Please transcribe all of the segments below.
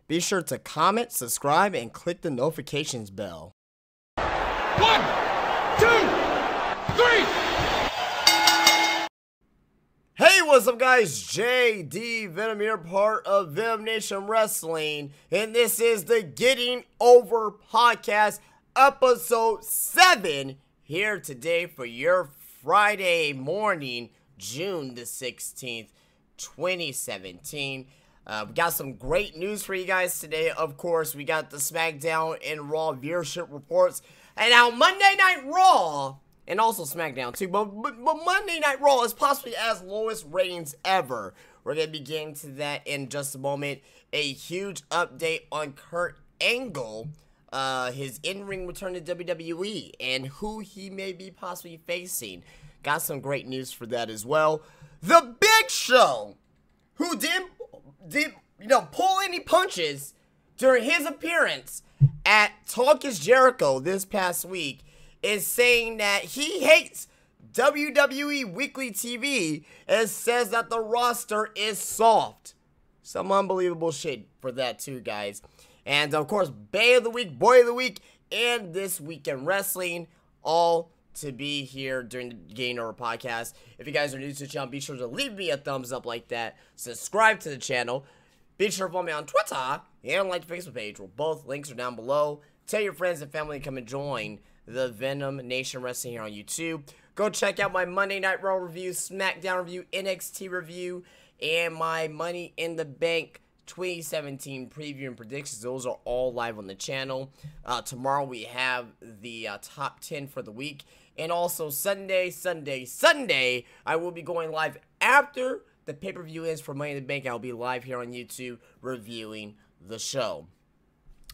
Be sure to comment, subscribe, and click the notifications bell. 1, 2, 3. Hey, what's up, guys? JD Venom here, part of Venom Nation Wrestling, and this is the Getting Over Podcast, episode 7, here today for your Friday morning, June the 16th, 2017. We got some great news for you guys today. Of course, we got the SmackDown and Raw viewership reports, and now Monday Night Raw, and also SmackDown too, but Monday Night Raw is possibly as lowest ratings ever. We're going to be getting to that in just a moment. A huge update on Kurt Angle, his in-ring return to WWE, and who he may be possibly facing. Got some great news for that as well. The Big Show, who didn't pull any punches during his appearance at Talk is Jericho this past week, is saying that he hates WWE Weekly TV and says that the roster is soft. Some unbelievable shit for that too, guys. And of course, Bay of the Week, Boy of the Week, and This Week in Wrestling, all to be here during the Getting Over Podcast. If you guys are new to the channel, be sure to leave me a thumbs up like that. Subscribe to the channel. Be sure to follow me on Twitter and like the Facebook page, where both links are down below. Tell your friends and family to come and join the Venom Nation Wrestling here on YouTube. Go check out my Monday Night Raw review, SmackDown review, NXT review, and my Money in the Bank 2017 preview and predictions. Those are all live on the channel. Tomorrow we have the top 10 for the week. And also Sunday, I will be going live after the pay-per-view is for Money in the Bank. I'll be live here on YouTube reviewing the show.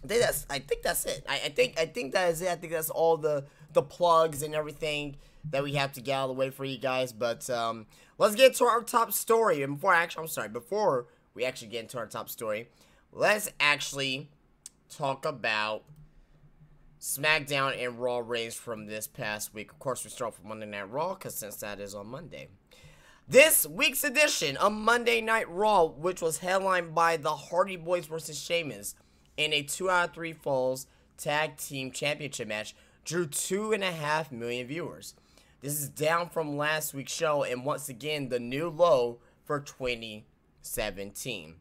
I think that's it. I think that is it. I think that's all the plugs and everything that we have to get out of the way for you guys. But let's get to our top story. And before we actually get into our top story, let's actually talk about SmackDown and Raw ratings from this past week. Of course, we start with Monday Night Raw, because since that is on Monday. This week's edition of Monday Night Raw, which was headlined by the Hardy Boys vs. Sheamus in a 2 out of 3 Falls Tag Team Championship match, drew 2.5 million viewers. This is down from last week's show, and once again, the new low for 2017.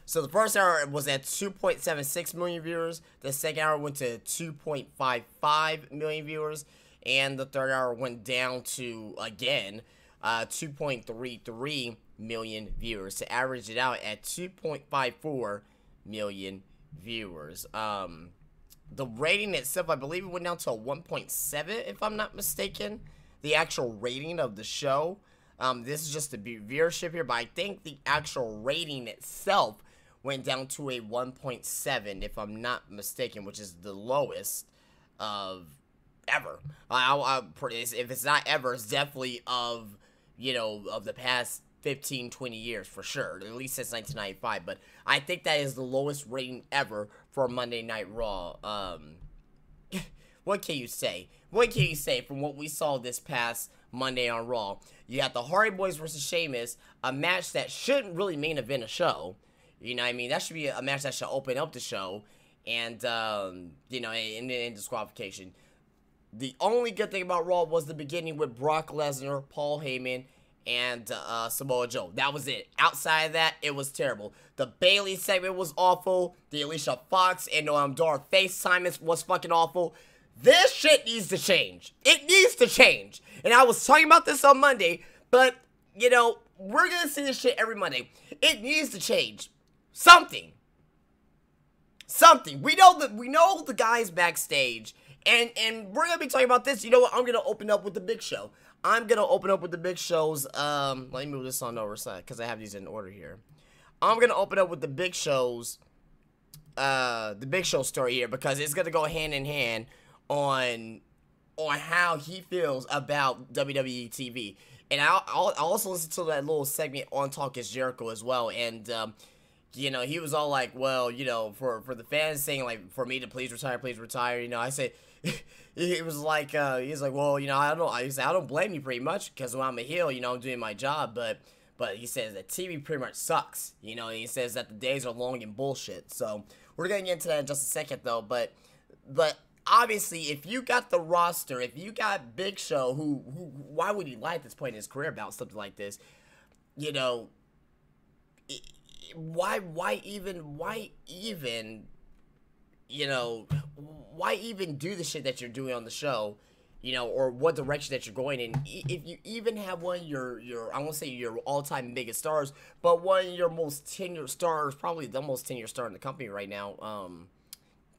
So the first hour was at 2.76 million viewers. The second hour went to 2.55 million viewers. And the third hour went down to, again, 2.33 million viewers, to average it out at 2.54 million viewers. The rating itself, I believe it went down to a 1.7, if I'm not mistaken. The actual rating of the show. This is just the viewership here, but I think the actual rating itself went down to a 1.7, if I'm not mistaken, which is the lowest of ever. If it's not ever, it's definitely of the past 15, 20 years for sure, at least since 1995. But I think that is the lowest rating ever for Monday Night Raw. What can you say? What can you say from what we saw this past Monday on Raw? You got the Hardy Boys versus Sheamus, a match that shouldn't really main event a show. You know what I mean? That should be a match that should open up the show, and in disqualification. The only good thing about Raw was the beginning with Brock Lesnar, Paul Heyman, and Samoa Joe. That was it. Outside of that, it was terrible. The Bayleys segment was awful. The Alicia Fox and Dolph FaceTime was fucking awful. This shit needs to change. It needs to change. And I was talking about this on Monday, but, we're going to see this shit every Monday. It needs to change. Something. We know the guys backstage, and we're going to be talking about this. You know what? I'm going to open up with the Big Show. I'm going to open up with the Big Show's, let me move this on over because I have these in order here. I'm going to open up with the Big Show's, the Big Show story here, because it's going to go hand in hand on how he feels about WWE TV. And I'll also listen to that little segment on Talk is Jericho as well. And, he was all like, well, for the fans saying, like, for me to please retire, I said, he was like, well, I don't blame you pretty much, because when I'm a heel, I'm doing my job, but But he says that TV pretty much sucks, you know, and he says that the days are long and bullshit. So we're gonna get into that in just a second, though. But obviously, if you got the roster, if you got Big Show, who why would he lie at this point in his career about something like this? You know, why even, you know, why even do the shit that you're doing on the show? You know, or what direction that you're going in. If you even have one of your I won't say your all-time biggest stars, but one of your most tenured stars, probably the most tenured star in the company right now,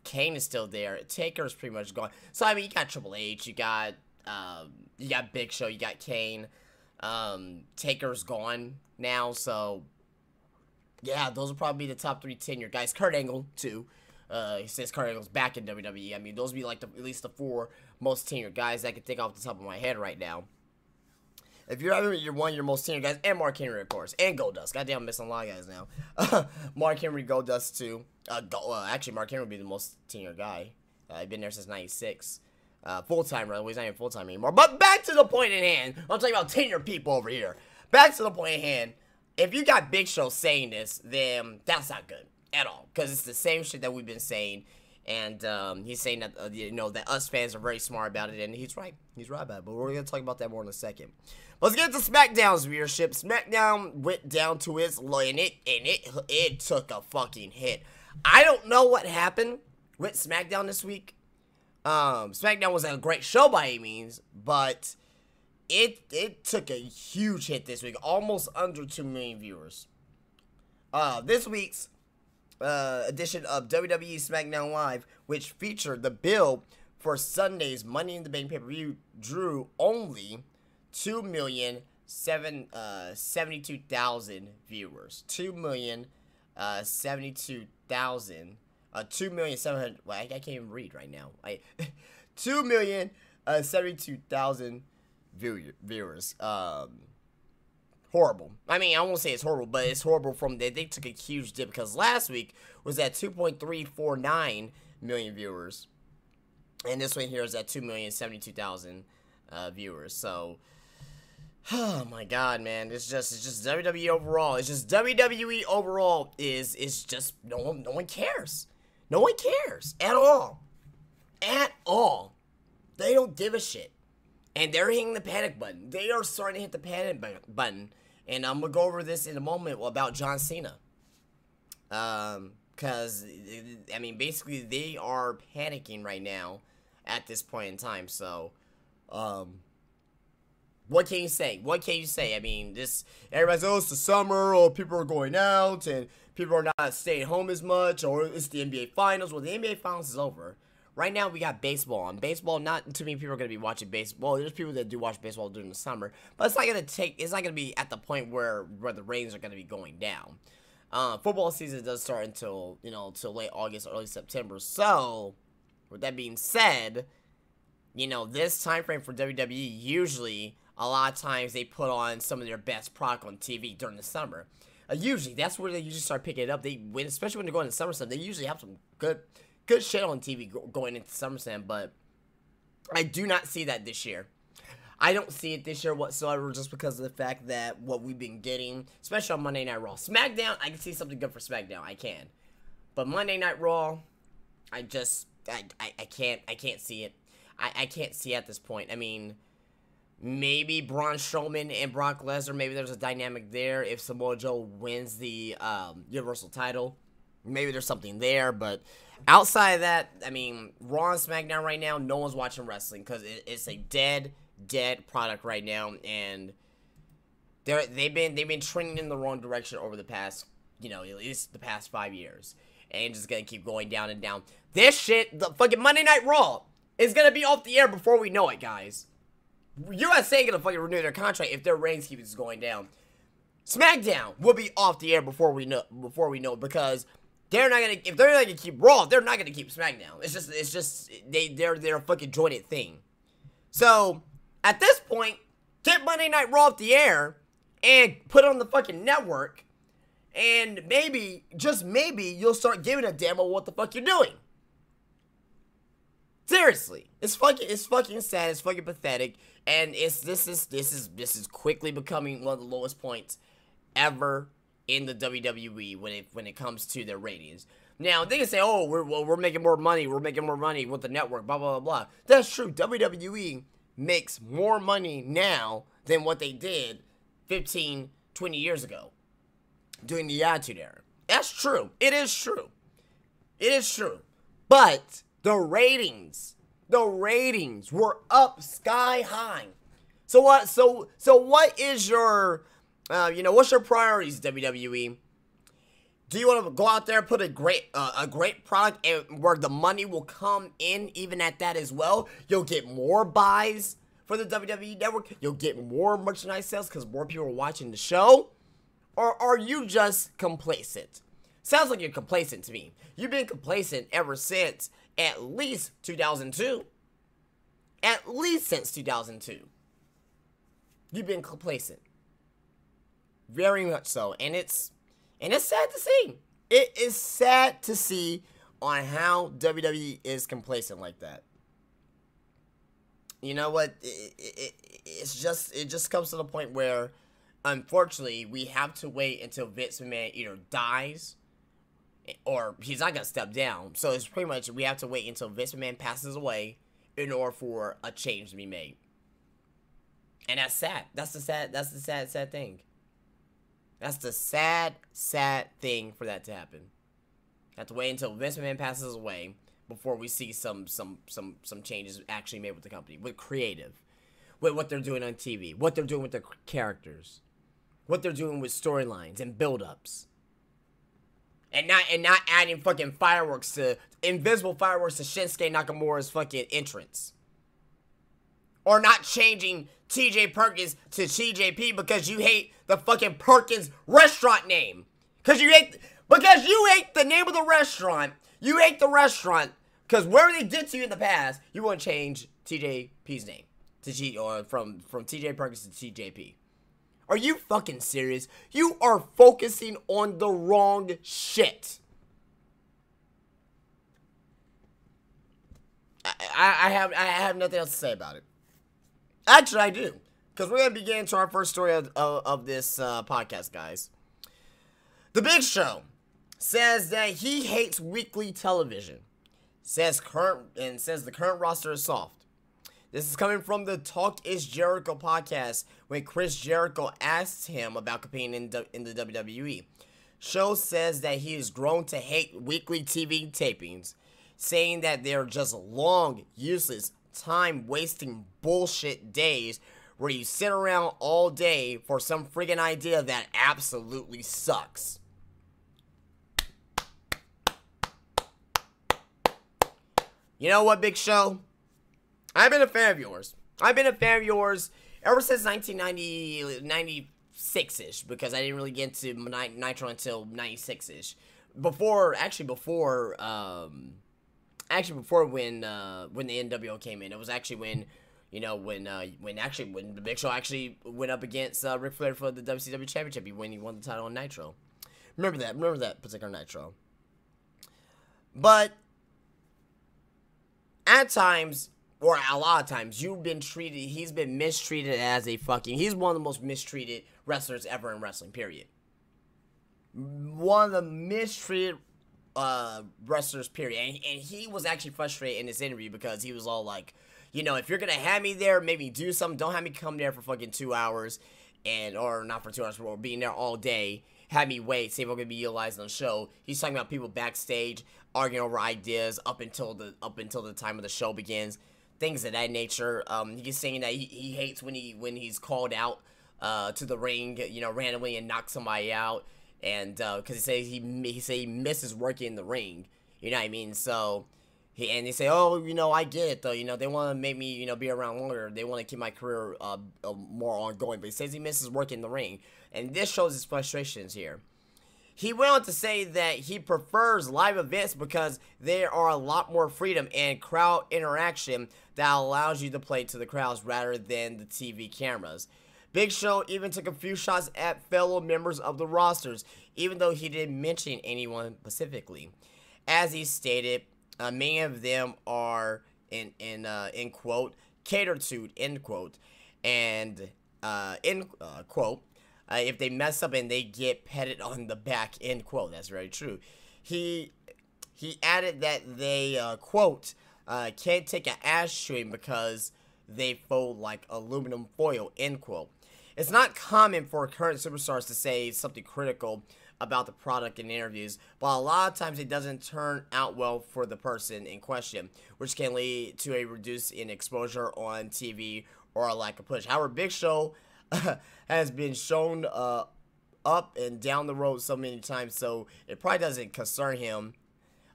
Kane is still there. Taker's pretty much gone. So, I mean, you got Triple H, you got Big Show, you got Kane. Taker's gone now, so, yeah, those will probably be the top 3 tenured guys. Kurt Angle, too. He says Kurt Angle's back in WWE. I mean, those would be like at least the 4 most tenured guys I can think off the top of my head right now. If you're one of your most tenured guys, and Mark Henry, of course, and Goldust. Goddamn, I'm missing a lot of guys now. Mark Henry, Goldust, too. Actually, Mark Henry would be the most tenured guy. He's been there since '96. Full-time, right? Well, he's not even full-time anymore. But back to the point at hand. I'm talking about tenured people over here. Back to the point at hand. If you got Big Show saying this, then that's not good at all, because it's the same shit that we've been saying, and he's saying that you know, that us fans are very smart about it, and he's right about it. But we're gonna talk about that more in a second. Let's get to SmackDown's viewership. SmackDown went down to its low, and it took a fucking hit. I don't know what happened with SmackDown this week. SmackDown was a great show by any means, but it took a huge hit this week, almost under 2 million viewers. This week's edition of WWE SmackDown Live, which featured the bill for Sunday's Money in the Bank pay-per-view, drew only 2,072,000 viewers. 2,072,000. 2,700,000. Well, I can't even read right now. 2,072,000 viewers. Horrible. I mean, I won't say it's horrible, but it's horrible from they took a huge dip, because last week was at 2.349 million viewers, and this one here is at 2,072,000 viewers. So, oh my God, man, it's just WWE overall. It's just WWE overall is just no one cares. No one cares at all. At all. They don't give a shit. And they're hitting the panic button. They are starting to hit the panic button. And I'm going to go over this in a moment about John Cena. Because, I mean, basically, they are panicking right now at this point in time. So, what can you say? What can you say? I mean, everybody's, oh, it's the summer, or people are going out, and people are not staying home as much, or it's the NBA Finals. Well, the NBA Finals is over. Right now, we got baseball on. Baseball, not too many people are going to be watching baseball. Well, there's people that do watch baseball during the summer, but it's not going to be at the point where the ratings are going to be going down. Football season does start until late August, early September. So, with that being said, this time frame for WWE, usually, a lot of times, they put on some of their best product on TV during the summer. Usually, that's where they usually start picking it up. Especially when they're going to SummerSlam, they usually have some good shit on TV going into SummerSlam, but I do not see that this year. I don't see it this year whatsoever, just because of the fact that what we've been getting, especially on Monday Night Raw. SmackDown, I can see something good for SmackDown. I can. But Monday Night Raw, I can't see it. I can't see it at this point. I mean, maybe Braun Strowman and Brock Lesnar, maybe there's a dynamic there if Samoa Joe wins the Universal title. Maybe there's something there, but outside of that, I mean, Raw and SmackDown right now, no one's watching wrestling, because it's a dead product right now, and they've been trending in the wrong direction over the past, at least the past 5 years, and just gonna keep going down and down. This shit, the fucking Monday Night Raw, is gonna be off the air before we know it, guys. USA ain't gonna fucking renew their contract if their ratings keeps going down. SmackDown will be off the air before we know because they're not gonna, if they're not gonna keep Raw, they're not gonna keep SmackDown. It's just they're a fucking jointed thing. So at this point, get Monday Night Raw off the air and put it on the fucking network, and maybe, just maybe, you'll start giving a damn about what the fuck you're doing. Seriously, it's fucking sad. It's fucking pathetic, and this is quickly becoming one of the lowest points ever in the WWE when it comes to their ratings. Now, they can say, oh, we're making more money. We're making more money with the network, blah, blah, blah, blah. That's true. WWE makes more money now than what they did 15, 20 years ago during the Attitude Era. That's true. It is true. It is true. But the ratings were up sky high. So what is your, what's your priorities, WWE? Do you want to go out there and put a great product and where the money will come in even at that as well? You'll get more buys for the WWE Network. You'll get more merchandise sales because more people are watching the show. Or are you just complacent? Sounds like you're complacent to me. You've been complacent ever since at least 2002. At least since 2002. You've been complacent. Very much so. And it's sad to see. It is sad to see on how WWE is complacent like that. You know what? It just comes to the point where, unfortunately, we have to wait until Vince McMahon either dies or he's not gonna step down. So it's pretty much we have to wait until Vince McMahon passes away in order for a change to be made. And that's sad. That's the sad thing. That's the sad thing for that to happen. Have to wait until Vince McMahon passes away before we see some changes actually made with the company, with creative, with what they're doing on TV, what they're doing with their characters, what they're doing with storylines and build-ups, and not adding fucking invisible fireworks to Shinsuke Nakamura's fucking entrance. Or not changing TJ Perkins to TJP because you hate the fucking Perkins restaurant name. Because you hate the name of the restaurant. You hate the restaurant because wherever they did to you in the past, you want to change TJP's name to from TJ Perkins to TJP. Are you fucking serious? You are focusing on the wrong shit. I have nothing else to say about it. Actually, I do. Because we're going to begin into our first story of this podcast, guys. The Big Show says that he hates weekly television. Says the current roster is soft. This is coming from the Talk Is Jericho podcast when Chris Jericho asked him about competing in the WWE. Show says that he has grown to hate weekly TV tapings, saying that they're just long, useless, time-wasting bullshit days where you sit around all day for some friggin' idea that absolutely sucks. You know what, Big Show? I've been a fan of yours. I've been a fan of yours ever since 96-ish, because I didn't really get into Nitro until 96-ish. Before when the NWO came in. It was actually when the Big Show actually went up against Ric Flair for the WCW Championship when he won the title on Nitro. Remember that particular Nitro. But at times, or a lot of times, he's been mistreated as he's one of the most mistreated wrestlers ever in wrestling, period. One of the mistreated wrestlers, period. And he was actually frustrated in this interview because he was all like, if you're gonna have me there, maybe do something. Don't have me come there for fucking 2 hours, or not for 2 hours, but being there all day. Have me wait, see if I'm gonna be utilized on the show. He's talking about people backstage arguing over ideas up until the time of the show begins, things of that nature. He's saying that he hates when he's called out to the ring, randomly and knocks somebody out. And because he says he misses working in the ring, you know what I mean. So they say, oh, I get it though. They want to make me, be around longer. They want to keep my career more ongoing. But he says he misses working in the ring, and this shows his frustrations here. He went on to say that he prefers live events because there are a lot more freedom and crowd interaction that allows you to play to the crowds rather than the TV cameras. Big Show even took a few shots at fellow members of the rosters, even though he didn't mention anyone specifically. As he stated, many of them are, in quote, catered to, end quote, and, in quote, if they mess up and they get petted on the back, end quote. That's very true. He added that they, quote, can't take an ashtray because they fold like aluminum foil, end quote. It's not common for current superstars to say something critical about the product in interviews, but a lot of times it doesn't turn out well for the person in question, which can lead to a reduce in exposure on TV or a lack of push. However, Big Show has been shown up and down the road so many times, so it probably doesn't concern him,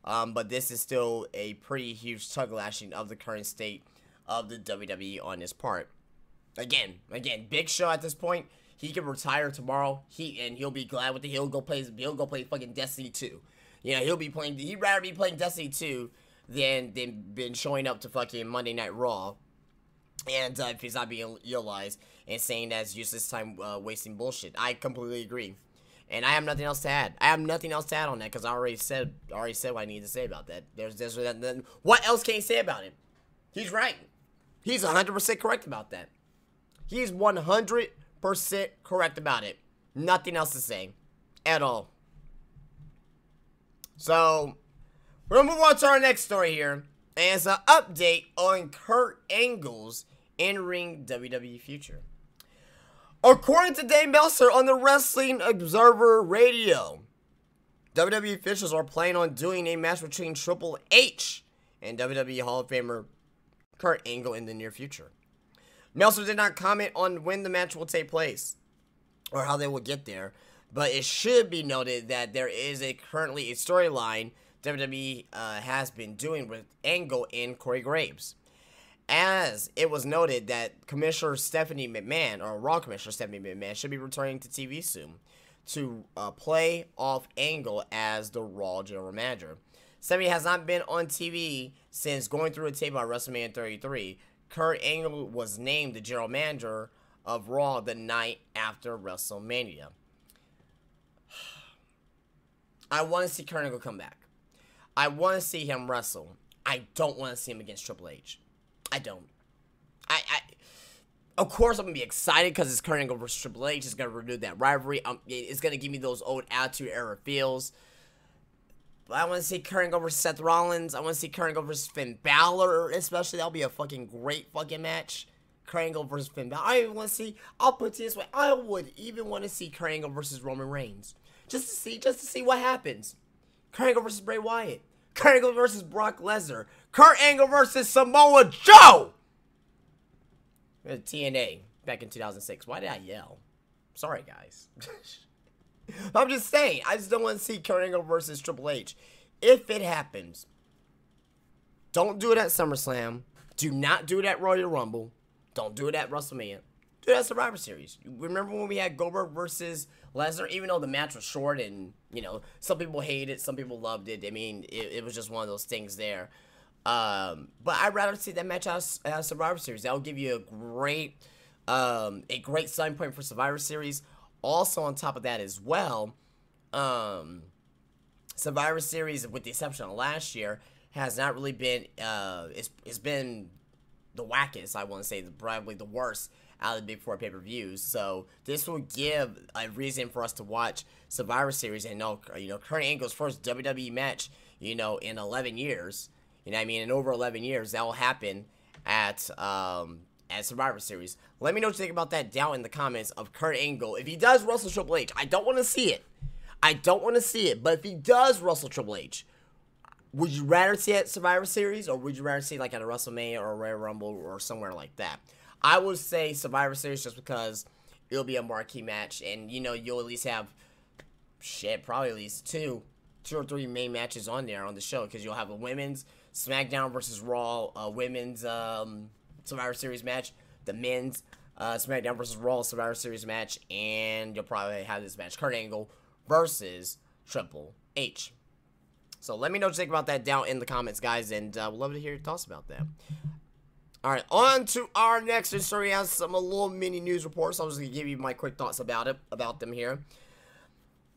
but this is still a pretty huge tug lashing of the current state of the WWE on his part. Again, Big Show at this point, he can retire tomorrow. He'll be glad with it. He'll go play fucking Destiny 2. You know, he'd rather be playing Destiny 2 than been showing up to fucking Monday Night Raw. And if he's not being utilized and saying that's useless time wasting bullshit. I completely agree. And I have nothing else to add. I have nothing else to add on that because I already said what I need to say about that. What else can you say about it? He's right. He's 100% correct about that. He's 100% correct about it. Nothing else to say at all. So, we're going to move on to our next story here. And it's an update on Kurt Angle's in-ring WWE future. According to Dave Meltzer on the Wrestling Observer Radio, WWE officials are planning on doing a match between Triple H and WWE Hall of Famer Kurt Angle in the near future. Meltzer did not comment on when the match will take place or how they will get there, but it should be noted that there is currently a storyline WWE has been doing with Angle and Corey Graves. As it was noted that Commissioner Stephanie McMahon, or Raw Commissioner Stephanie McMahon, should be returning to TV soon to play off Angle as the Raw General Manager. Stephanie has not been on TV since going through a tape on WrestleMania 33. Kurt Angle was named the General Manager of Raw the night after WrestleMania. I want to see Kurt Angle come back. I want to see him wrestle. I don't want to see him against Triple H. I don't. Of course, I'm going to be excited because it's Kurt Angle versus Triple H. It's going to renew that rivalry. It's going to give me those old Attitude Era feels. But I want to see Kurt Angle versus Seth Rollins. I want to see Kurt Angle versus Finn Balor, especially. That'll be a fucking great fucking match. Kurt Angle versus Finn Balor. I even want to see, I'll put it this way, I would even want to see Kurt Angle versus Roman Reigns. Just to see what happens. Kurt Angle versus Bray Wyatt. Kurt Angle versus Brock Lesnar. Kurt Angle versus Samoa Joe. TNA back in 2006. Why did I yell? Sorry, guys. I'm just saying. I just don't want to see Kurt Angle versus Triple H. If it happens, don't do it at SummerSlam. Do not do it at Royal Rumble. Don't do it at WrestleMania. Do it at Survivor Series. Remember when we had Goldberg versus Lesnar? Even though the match was short and, you know, some people hated it, some people loved it. I mean, it was just one of those things there. But I'd rather see that match at Survivor Series. That will give you a great starting point for Survivor Series. Also, on top of that as well, Survivor Series, with the exception of last year, has not really been, it's been the wackest, I want to say, probably the worst out of the big four pay-per-views. So this will give a reason for us to watch Survivor Series and know, Kurt Angle's first WWE match, in 11 years. You know what I mean? In over 11 years, that will happen at Survivor Series. Let me know what you think about that down in the comments of Kurt Angle. If he does wrestle Triple H, I don't want to see it. But if he does wrestle Triple H, would you rather see it at Survivor Series, or would you rather see it like at a WrestleMania or a Royal Rumble or somewhere like that? I would say Survivor Series just because it'll be a marquee match, and you'll at least have probably at least two or three main matches on there on the show, because you'll have a women's SmackDown versus Raw, women's Survivor Series match, the men's SmackDown versus Raw Survivor Series match, and you'll probably have this match, Kurt Angle versus Triple H. So let me know what you think about that down in the comments, guys, and we'd love to hear your thoughts about that. Alright, on to our next story. We have some little mini news reports. I'm just going to give you my quick thoughts about them here.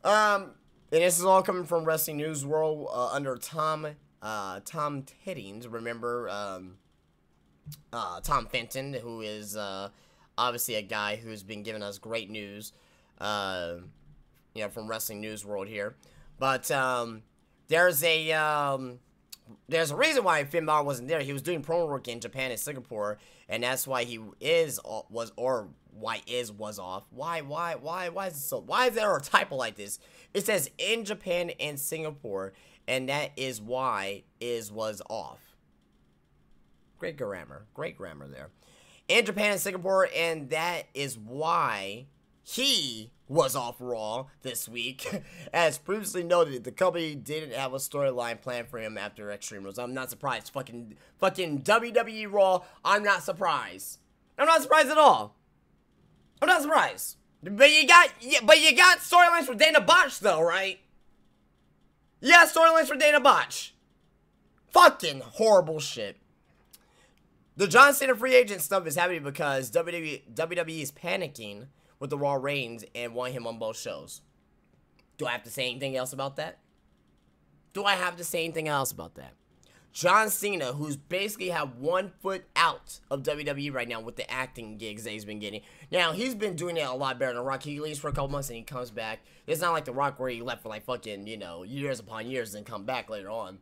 And this is all coming from Wrestling News World under Tom Tiddings. Remember, Tom Fenton, who is obviously a guy who's been giving us great news You know, from Wrestling News World here. But there's a reason why Finn Balor wasn't there. He was doing promo work in Japan and Singapore, and that's why he was off. Why is there a typo like this? It says in Japan and Singapore, and that is why was off. Great grammar there. In Japan and Singapore, and that is why he was off Raw this week. As previously noted, the company didn't have a storyline planned for him after Extreme Rules. I'm not surprised. Fucking WWE Raw, I'm not surprised. I'm not surprised at all. I'm not surprised. But you got storylines for Dana Botch though, right? Yeah, storylines for Dana Botch. Fucking horrible shit. The John Cena free agent stuff is happening because WWE is panicking with the Raw reigns and want him on both shows. Do I have to say anything else about that? John Cena, who's basically had 1 foot out of WWE right now with the acting gigs that he's been getting. Now, he's been doing it a lot better than Rock. He leaves for a couple months and he comes back. It's not like The Rock where he left for like fucking, you know, years upon years and come back later on.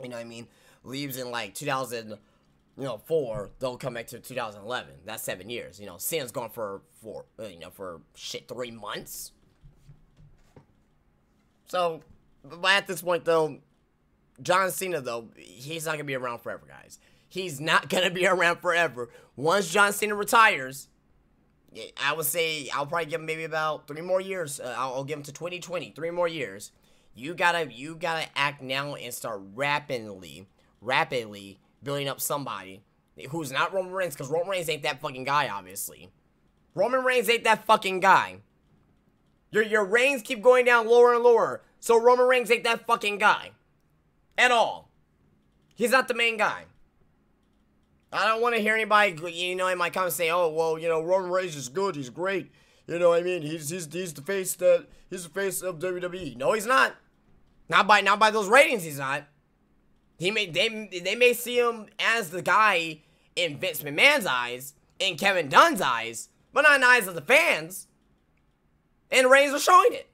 You know what I mean? Leaves in like 2004, they'll come back to 2011. That's 7 years. You know, Cena's gone for 3 months. So, but at this point though, John Cena though, he's not gonna be around forever, guys. He's not gonna be around forever. Once John Cena retires, I would say I'll probably give him maybe about 3 more years. I'll give him to 2020, 3 more years. You gotta act now and start rapidly building up somebody who's not Roman Reigns, because Roman Reigns ain't that fucking guy, obviously. Roman Reigns ain't that fucking guy. Your reigns keep going down lower and lower, so Roman Reigns ain't that fucking guy. At all. He's not the main guy. I don't want to hear anybody, you know, in my comments say, oh, well, you know, Roman Reigns is good, he's great. You know what I mean? He's the face of WWE. No, he's not. Not by those ratings, he's not. They may see him as the guy in Vince McMahon's eyes, in Kevin Dunn's eyes, but not in the eyes of the fans. And Reigns was showing it.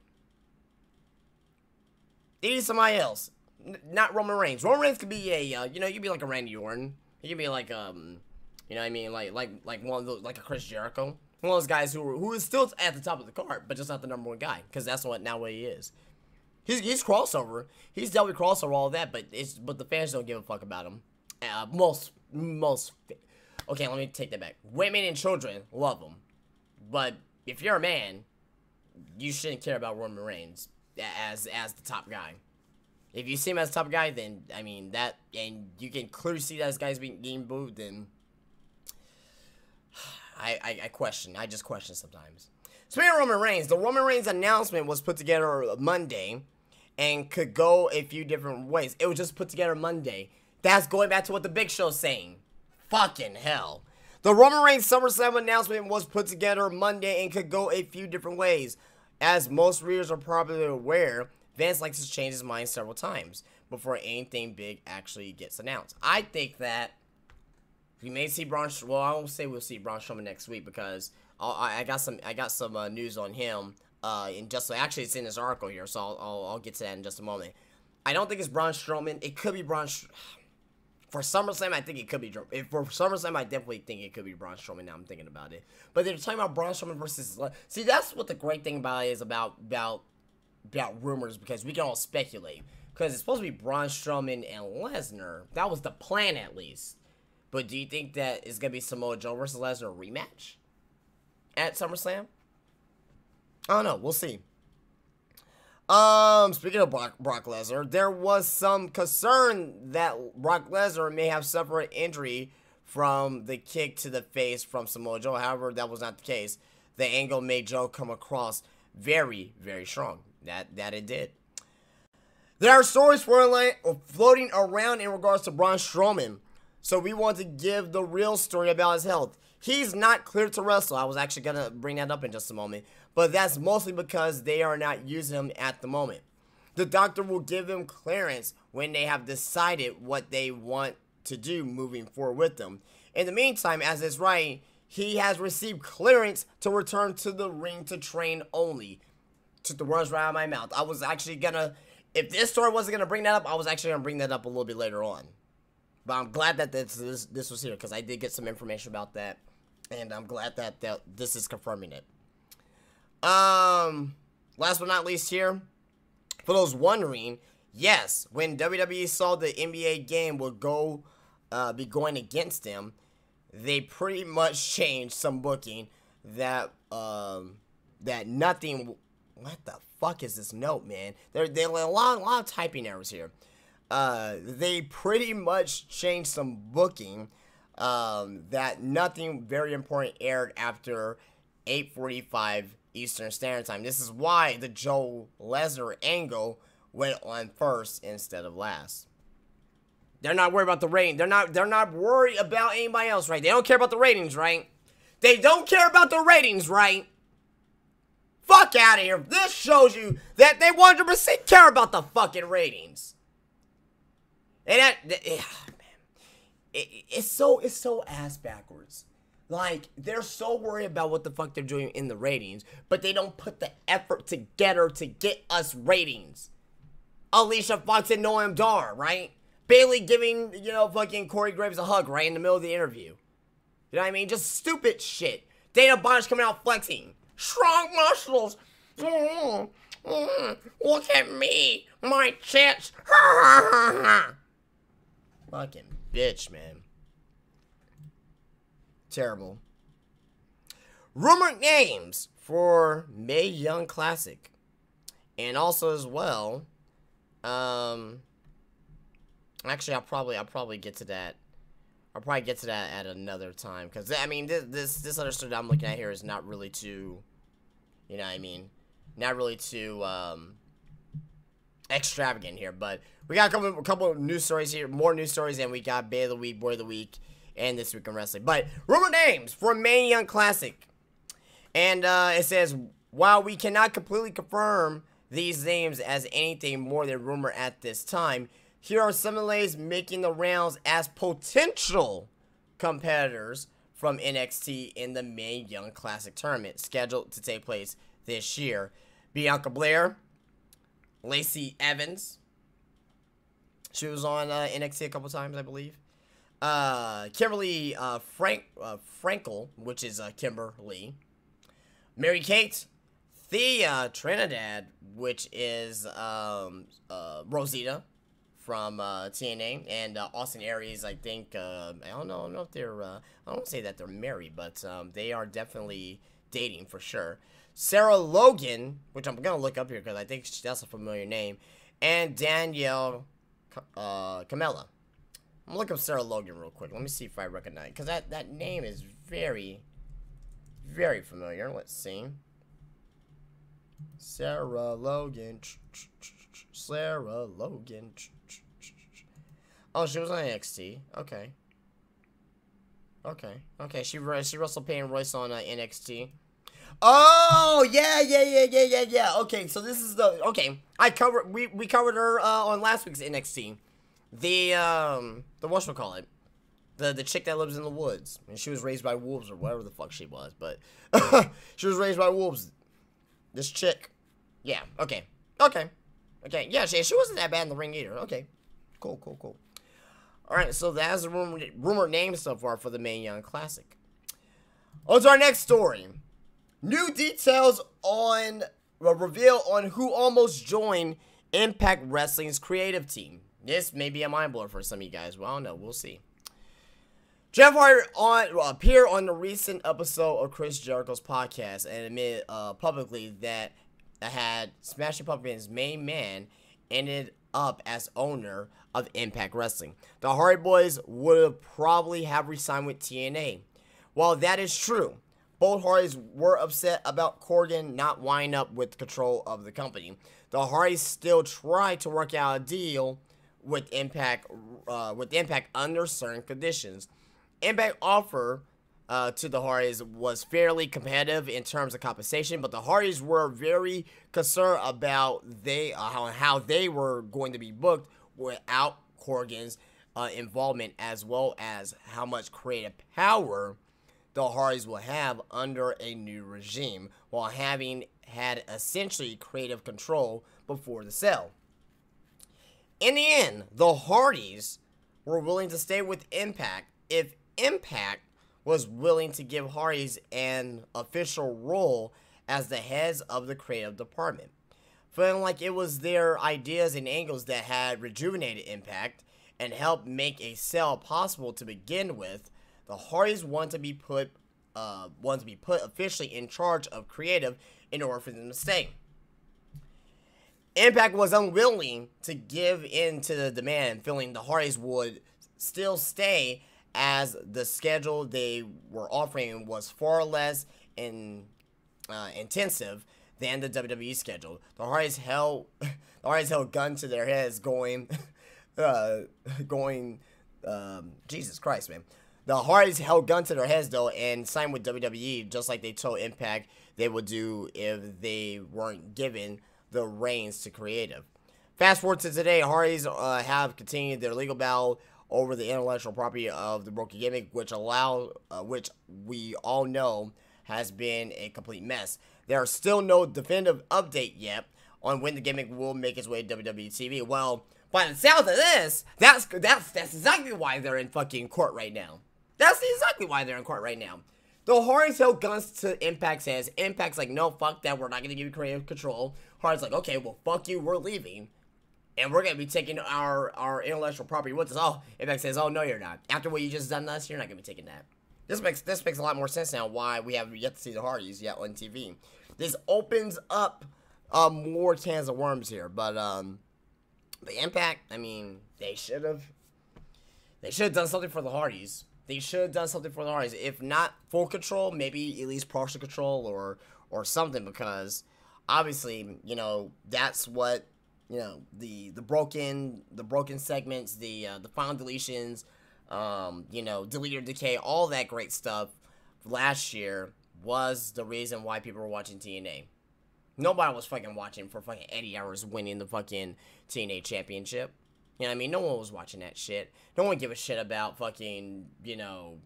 They need somebody else. Not Roman Reigns. Roman Reigns could be a, you know, you could be like a Randy Orton. He could be like, you know what I mean, like one of those, like a Chris Jericho. One of those guys who is still at the top of the card, but just not the number 1 guy, because that's what he is. He's crossover. He's dealt with crossover, all that, but the fans don't give a fuck about him. Okay, let me take that back. Women and children love him, but if you're a man, you shouldn't care about Roman Reigns as the top guy. If you see him as the top guy, then, I mean, and you can clearly see that this guy's getting booed, then I just question sometimes. Speaking of Roman Reigns, the Roman Reigns announcement was put together Monday and could go a few different ways. It was just put together Monday. That's going back to what the Big Show's saying. Fucking hell. The Roman Reigns SummerSlam announcement was put together Monday and could go a few different ways. As most readers are probably aware, Vince likes to change his mind several times before anything big actually gets announced. I think that we may see Braun. Well, I won't say we'll see Braun Strowman next week because I got some news on him. Actually it's in this article here, so I'll get to that in just a moment. I don't think it's Braun Strowman. It could be Braun. For SummerSlam, I think it could be. For SummerSlam, I definitely think it could be Braun Strowman. Now I'm thinking about it, but they're talking about Braun Strowman versus. See, that's what the great thing about it is about rumors, because we can all speculate. Because it's supposed to be Braun Strowman and Lesnar. That was the plan, at least. But do you think that it's gonna be Samoa Joe versus Lesnar rematch at SummerSlam? I don't know. We'll see. Speaking of Brock Lesnar, there was some concern that Brock Lesnar may have suffered an injury from the kick to the face from Samoa Joe. However, that was not the case. The angle made Joe come across very, very strong. That it did. There are stories floating around in regards to Braun Strowman, so we want to give the real story about his health. He's not cleared to wrestle. I was actually going to bring that up in just a moment, but that's mostly because they are not using him at the moment. The doctor will give him clearance when they have decided what they want to do moving forward with them. In the meantime, as it's right, he has received clearance to return to the ring to train only. Took the words right out of my mouth. I was actually gonna, if this story wasn't gonna bring that up, I was actually gonna bring that up a little bit later on. But I'm glad that this was here, because I did get some information about that, and I'm glad that this is confirming it. Last but not least here, for those wondering, yes, when WWE saw the NBA game would be going against them, they pretty much changed some booking that nothing. What the fuck is this note, man? There are a lot of typing errors here. They pretty much changed some booking that nothing very important aired after 8:45 Eastern Standard Time. This is why the Joe Lesnar angle went on first instead of last. They're not worried about the rating. They're not worried about anybody else, right? They don't care about the ratings, right? They don't care about the ratings, right? Fuck out of here. This shows you that they 100% care about the fucking ratings. And it's so ass backwards. Like, they're so worried about what the fuck they're doing in the ratings, but they don't put the effort together to get us ratings. Alicia Fox and Noam Dar, right? Bayley giving, fucking Corey Graves a hug right in the middle of the interview. You know what I mean? Just stupid shit. Dana Bonch coming out flexing. Strong muscles. Look at me. My chest. Fucking bitch, man. Terrible. Rumored names for Mae Young Classic. And also as well, actually, I'll probably get to that. I'll probably get to that at another time, because I mean, this other story that I'm looking at here is not really too, you know what I mean, not really too extravagant here. But we got a couple of news stories here, more news stories, and we got Bay of the Week, Boy of the Week, and This Week in Wrestling. But rumor names for Mae Young Classic, and it says, while we cannot completely confirm these names as anything more than rumor at this time, here are some of the names making the rounds as potential competitors from NXT in the Mae Young Classic tournament, scheduled to take place this year. Bianca Belair, Lacey Evans, she was on NXT a couple times, I believe. Kimberly Frankel, which is Kimberly. Mary Kate, Thea Trinidad, which is Rosita from TNA, and Austin Aries, I think, I don't know if they're, I don't say that they're married, but they are definitely dating for sure. Sarah Logan, which I'm going to look up here because I think that's a familiar name, and Danielle Camella. I'm going to look up Sarah Logan real quick. Let me see if I recognize, because that name is very, very familiar. Let's see. Sarah Logan. Sarah Logan. Oh, she was on NXT. Okay. She wrestled Peyton Royce on NXT. Oh, yeah. Okay, so this is the, okay. We covered her on last week's NXT. The whatchamacallit, the chick that lives in the woods, and she was raised by wolves or whatever the fuck she was, but she was raised by wolves. This chick, yeah, okay, yeah, she wasn't that bad in the ring either. Okay, cool. All right, so that's the rumor name so far for the Mae Young Classic. On to our next story. New details on reveal on who almost joined Impact Wrestling's creative team. This may be a mind blower for some of you guys. Well, I don't know. We'll see. Jeff Hardy appeared on the recent episode of Chris Jericho's podcast and admitted publicly that had Smashing Pumpkins' main man ended up as owner of Impact Wrestling. The Hardy Boys would have probably have re-signed with TNA. While that is true, both Hardys were upset about Corgan not winding up with control of the company. The Hardys still tried to work out a deal with Impact under certain conditions. Impact offer to the Hardys was fairly competitive in terms of compensation, but the Hardys were very concerned about how they were going to be booked without Corgan's involvement, as well as how much creative power the the Hardys will have under a new regime, while having had essentially creative control before the sale. In the end, the Hardys were willing to stay with Impact if Impact was willing to give Hardys an official role as the heads of the creative department. Feeling like it was their ideas and angles that had rejuvenated Impact and helped make a sale possible to begin with, the Hardys want to be put officially in charge of creative in order for them to stay. Impact was unwilling to give in to the demand, feeling the Hardys would still stay as the schedule they were offering was far less intensive than the WWE schedule. The Hardys held gun to their heads Jesus Christ, man. The Hardys held gun to their heads, though, and signed with WWE, just like they told Impact they would do if they weren't given the reins to creative. Fast forward to today, Hardys have continued their legal battle over the intellectual property of the broken gimmick, which we all know has been a complete mess. There is still no definitive update yet on when the gimmick will make its way to WWE TV. Well, by the sound of this, that's exactly why they're in fucking court right now. That's exactly why they're in court right now. The Hardys held guns to Impact's heads. Impact's like, no, fuck that, we're not going to give you creative control. Hardys like, okay, well, fuck you, we're leaving. And we're going to be taking our intellectual property with us. Oh, Impact says, oh, no, you're not. After what you just done to us, you're not going to be taking that. This makes a lot more sense now why we have yet to see the Hardys yet on TV. This opens up more cans of worms here. But the Impact, I mean, they should have done something for the Hardys. They should have done something for the Hardys. If not full control, maybe at least partial control or something, because obviously, you know, that's what, you know, the broken segments, the final deletions, you know, delete or decay, all that great stuff last year was the reason why people were watching TNA. Nobody was fucking watching for fucking Eddie Edwards winning the fucking TNA championship. You know what I mean? No one was watching that shit. No one gave a shit about fucking, you know,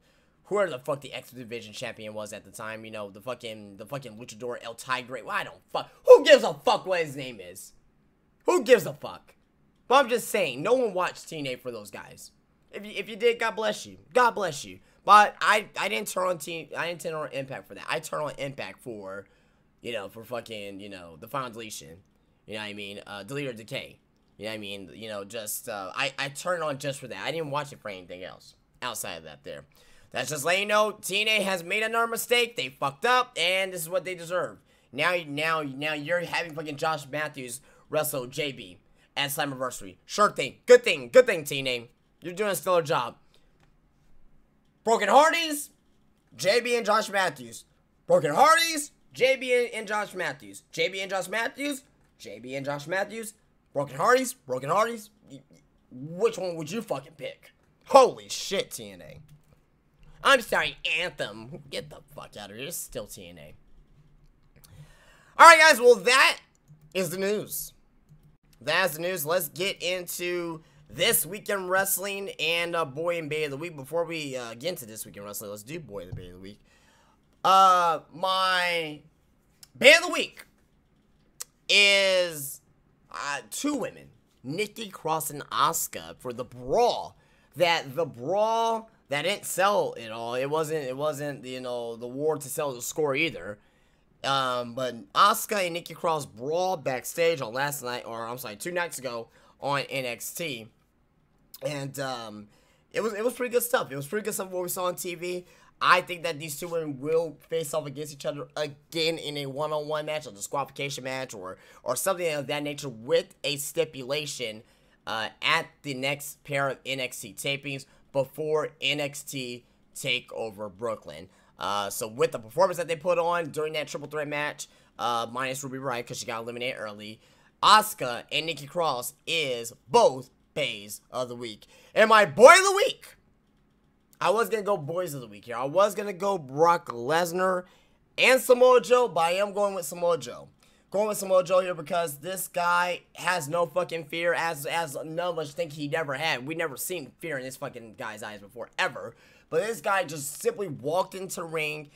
whoever the fuck the X Division champion was at the time. You know, the fucking luchador El Tigre. Well, I don't fuck. Who gives a fuck what his name is? Who gives a fuck? But I'm just saying, no one watched TNA for those guys. If you did, God bless you. God bless you. But I didn't turn on Impact for that. I turned on Impact for, you know, for fucking, you know, the final deletion. You know what I mean? Delete or decay. You know what I mean? You know, just, I turned on just for that. I didn't watch it for anything else outside of that there. That's just letting you know, TNA has made another mistake. They fucked up, and this is what they deserve. Now you're having fucking Josh Matthews wrestle JB at Slammiversary. Sure thing. Good thing, TNA. You're doing a stellar job. Broken Hardys, JB and Josh Matthews. Broken Hardys, JB and Josh Matthews. JB and Josh Matthews, JB and Josh Matthews. Broken Hardys. Which one would you fucking pick? Holy shit, TNA. I'm sorry, Anthem. Get the fuck out of here. It's still TNA. Alright, guys. Well, that is the news. That's the news. Let's get into this weekend wrestling and Boy and Bay of the Week. Before we get into this weekend wrestling, let's do Boy and Bay of the Week. My Bay of the Week is two women, Nikki Cross and Asuka, for the brawl. That didn't sell it all. It wasn't you know, the war to sell the score either. But Asuka and Nikki Cross brawled backstage on last night, or I'm sorry, 2 nights ago on NXT. And it was pretty good stuff. It was pretty good stuff what we saw on TV. I think that these two women will face off against each other again in a one-on-one match, or a disqualification match, or something of that nature, with a stipulation at the next pair of NXT tapings before NXT TakeOver Brooklyn. So with the performance that they put on during that triple threat match, minus Ruby Riott because she got eliminated early, Asuka and Nikki Cross is both Bays of the Week. And my Boy of the Week, I was going to go Boys of the Week here. I was going to go Brock Lesnar and Samoa Joe, but I am going with Samoa Joe. Going with Samoa Joe here because this guy has no fucking fear, as none of us think he never had. We never seen fear in this fucking guy's eyes before, ever. But this guy just simply walked into the ring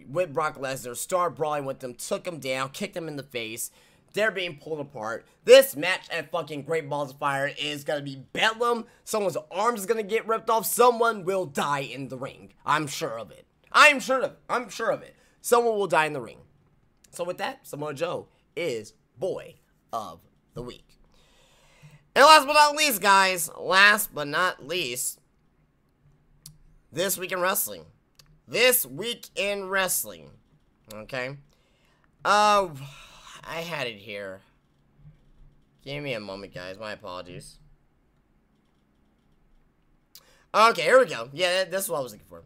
with Brock Lesnar, started brawling with him, took him down, kicked him in the face. They're being pulled apart. This match at fucking Great Balls of Fire is gonna be bedlam. Someone's arms is gonna get ripped off. Someone will die in the ring. I'm sure of it. I'm sure of it. Someone will die in the ring. So with that, Samoa Joe is Boy of the Week. And last but not least, guys, this week in wrestling. This week in wrestling. Okay. I had it here. Give me a moment, guys. My apologies. Okay, here we go. Yeah, that's what I was looking for.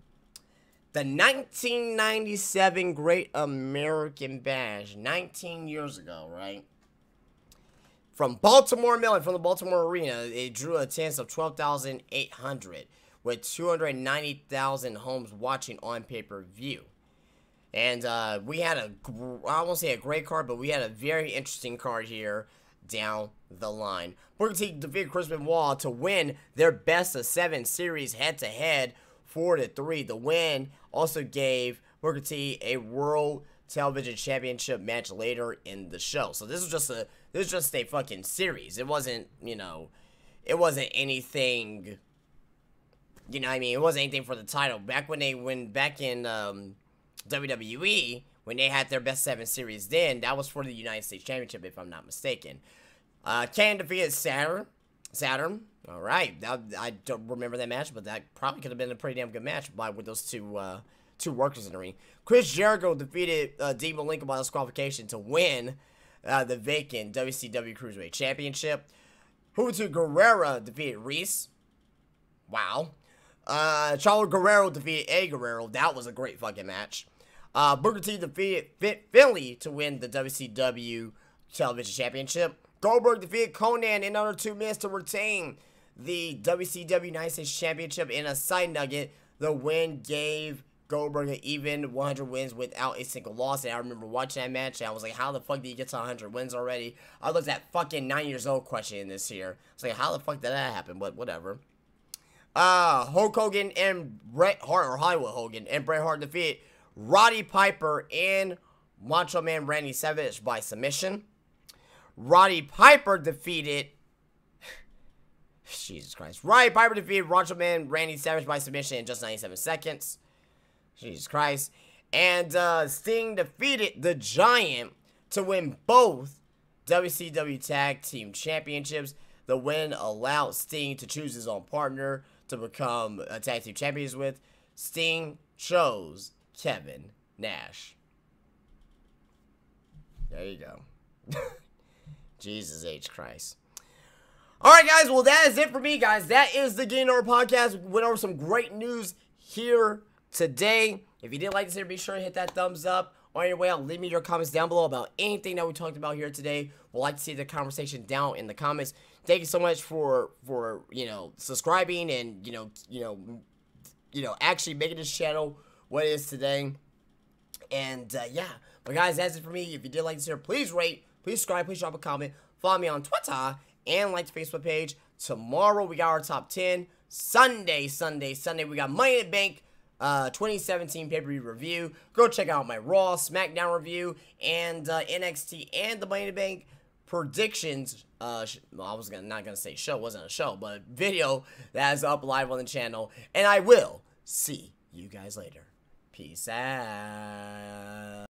The 1997 Great American Bash. 19 years ago, right? From Baltimore, Maryland, from the Baltimore Arena, it drew attendance of 12,800 with 290,000 homes watching on pay-per-view. And we had I won't say a great card, but we had a very interesting card here down the line. Booker T defeated Chris Benoit to win their best of 7 series head-to-head 4-3. The win also gave Booker T a World Television Championship match later in the show. So this was just a fucking series. It wasn't, it wasn't anything, you know what I mean? It wasn't anything for the title. Back back in WWE, when they had their best 7 series then, that was for the United States Championship, if I'm not mistaken. Kane defeated Saturn. All right. I don't remember that match, but that probably could have been a pretty damn good match with those two workers in the ring. Chris Jericho defeated Dean Malenko by disqualification to win the vacant WCW Cruiserweight Championship. Juventud Guerrera defeated Reese. Wow. Chavo Guerrero defeated Eddie Guerrero. That was a great fucking match. Booker T defeated Finley to win the WCW Television Championship. Goldberg defeated Conan in under 2 minutes to retain the WCW United States Championship. In a side nugget, the win gave Goldberg an even 100 wins without a single loss. And I remember watching that match, and I was like, how the fuck did he get to 100 wins already? I looked at fucking 9 years old questioning this here. I was like, how the fuck did that happen? But whatever. Hulk Hogan and Bret Hart, or Hollywood Hogan, and Bret Hart defeated Roddy Piper and Macho Man Randy Savage by submission. Roddy Piper defeated Jesus Christ. Roddy Piper defeated Macho Man Randy Savage by submission in just 97 seconds. Jesus Christ. And Sting defeated the Giant to win both WCW Tag Team Championships. The win allowed Sting to choose his own partner to become a tag team champions with. Sting chose Kevin Nash. There you go. Jesus H. Christ. Alright, guys. Well, that is it for me, guys. That is the Getting Over podcast. We went over some great news here today. If you did like this here, be sure to hit that thumbs up. On your way out, leave me your comments down below about anything that we talked about here today. We'd like to see the conversation down in the comments. Thank you so much for subscribing and actually making this channel what it is today. And yeah, but guys, that's it for me. If you did like this here, please rate, please subscribe, please drop a comment, follow me on Twitter, and like the Facebook page. Tomorrow we got our top 10. Sunday we got Money in the Bank 2017 pay-per-view review. Go check out my Raw, SmackDown review, and NXT and the Money in the Bank predictions. I was not gonna say show, wasn't a show, but video that is up live on the channel. And I will see you guys later. Peace out.